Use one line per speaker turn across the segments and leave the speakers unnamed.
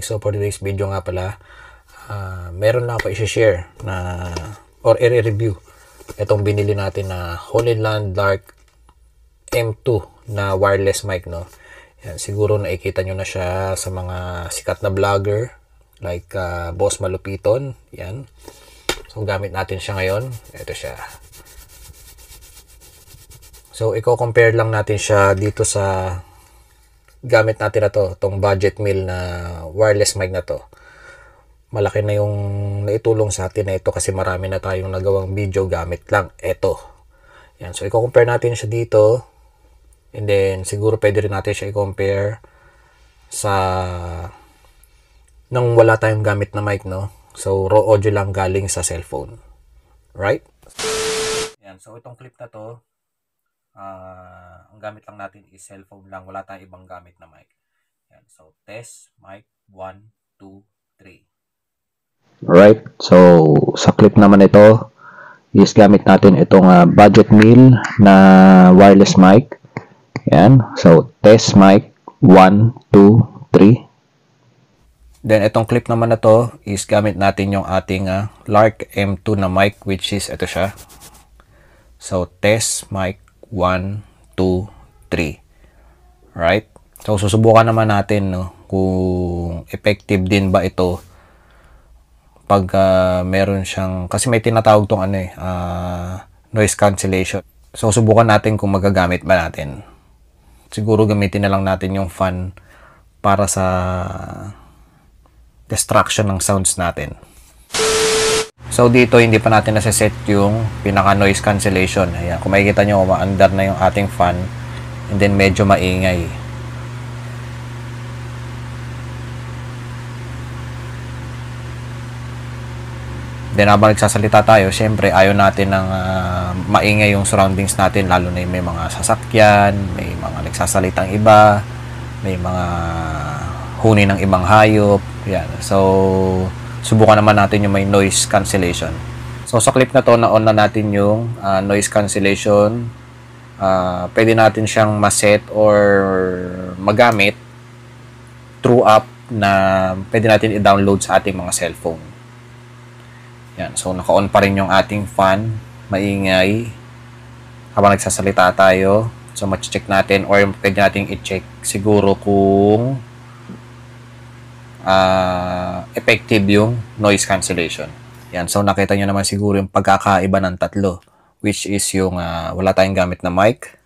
So for today's video nga pala, meron lang ako i-share na or i-review itong binili natin na Hollyland Lark M2 na wireless mic, no. Yan, siguro nakikita nyo na siya sa mga sikat na vlogger like Boss Malupiton. Yan. So gamit natin siya ngayon. Ito siya. So i-compare lang natin siya dito sa gamit natin na to, itong budget meal na wireless mic na to. Malaki na yung naitulong sa atin na ito kasi marami na tayong nagawang video gamit lang ito. Yan, so i-compare natin siya dito, and then siguro pwede rin natin siya i-compare sa nang wala tayong gamit na mic, no. So raw audio lang galing sa cellphone, right? Yan, so itong clip na to, ang gamit lang natin is cellphone lang, wala tayong ibang gamit na mic. Yan, so test mic 1 2 3.
Alright, so sa clip naman ito is gamit natin itong budget meal na wireless mic. Yan, so test mic 1 2 3.
Then itong clip naman na to is gamit natin yung ating Lark M2 na mic, which is ito siya. So test mic 1 2 3. Right? So susubukan naman natin, no, kung effective din ba ito pag meron siyang, kasi may tinatawag tong noise cancellation. So subukan natin kung magagamit ba natin. Siguro gamitin na lang natin yung fan para sa distraction ng sounds natin. So dito hindi pa natin nasa-set yung pinaka noise cancellation. Ayan, kung makikita nyo, umaandar na yung ating fan, and then medyo maingay. Then habang nagsasalita tayo, syempre ayaw natin ng maingay yung surroundings natin, lalo na may mga sasakyan, may mga nagsasalitang iba, may mga huni ng ibang hayop. Yan. So subukan naman natin yung may noise cancellation. So sa clip na to, na-on na natin yung noise cancellation. Pwede natin siyang maset or magamit through app na pwede natin i-download sa ating mga cellphone. Yan. So naka-on pa rin yung ating fan, maingay habang nagsasalita tayo. So ma-check natin, or pwede natin i-check siguro kung effective yung noise cancellation. Yan, so nakita nyo naman siguro yung pagkakaiba ng tatlo, which is yung wala tayong gamit na mic,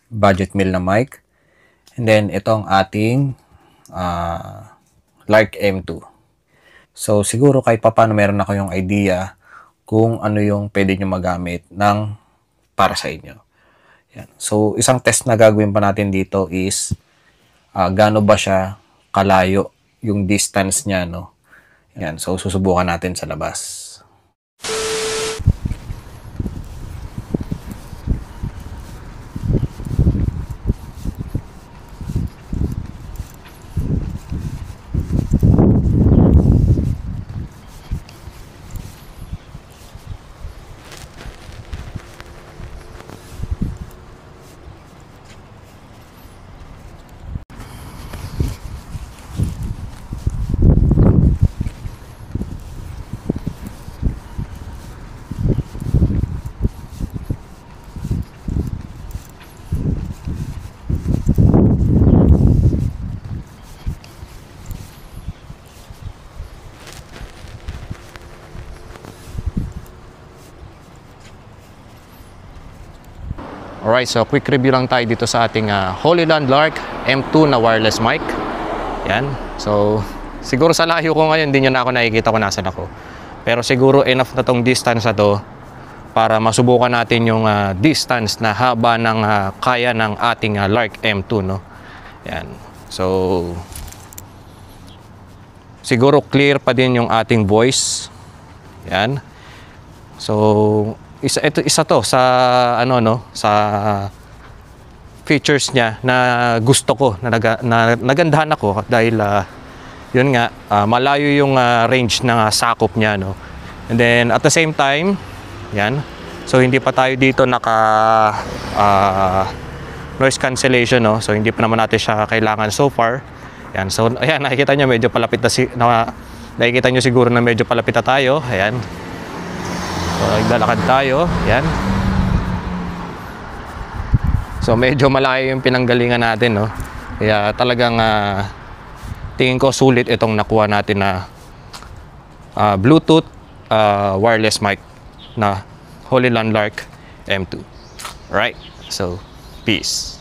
budget meal na mic, and then itong ating Lark M2. So siguro kahit paano meron ako yung idea kung ano yung pwede nyo magamit ng para sa inyo. Yan. So isang test na gagawin pa natin dito is gaano ba siya kalayo yung distance niya, no? Yan, so susubukan natin sa labas. Alright, so quick review lang tayo dito sa ating Holyland Lark M2 na wireless mic. Yan. So, siguro sa layo ko ngayon, hindi nyo na ako nakikita kung nasan ako. Pero siguro enough na tong distance na to para masubukan natin yung distance na haba ng kaya ng ating Lark M2, no? Yan. So, siguro clear pa din yung ating voice. Yan. So, isa to sa ano, no, sa features niya na gusto ko, na nagandahan ako dahil yun nga, malayo yung range ng sakop niya, no. And then at the same time, yan. So hindi pa tayo dito naka noise cancellation, no. So hindi pa naman natin siya kailangan so far. Yan. So ayan, nakikita niyo medyo palapit na nakikita niyo siguro na medyo palapit na tayo. Ayan. So, naglalakad tayo. Yan. So, medyo malayo yung pinanggalingan natin, no? Kaya talagang tingin ko sulit itong nakuha natin na Bluetooth wireless mic na Holyland Lark M2. Right? So, peace.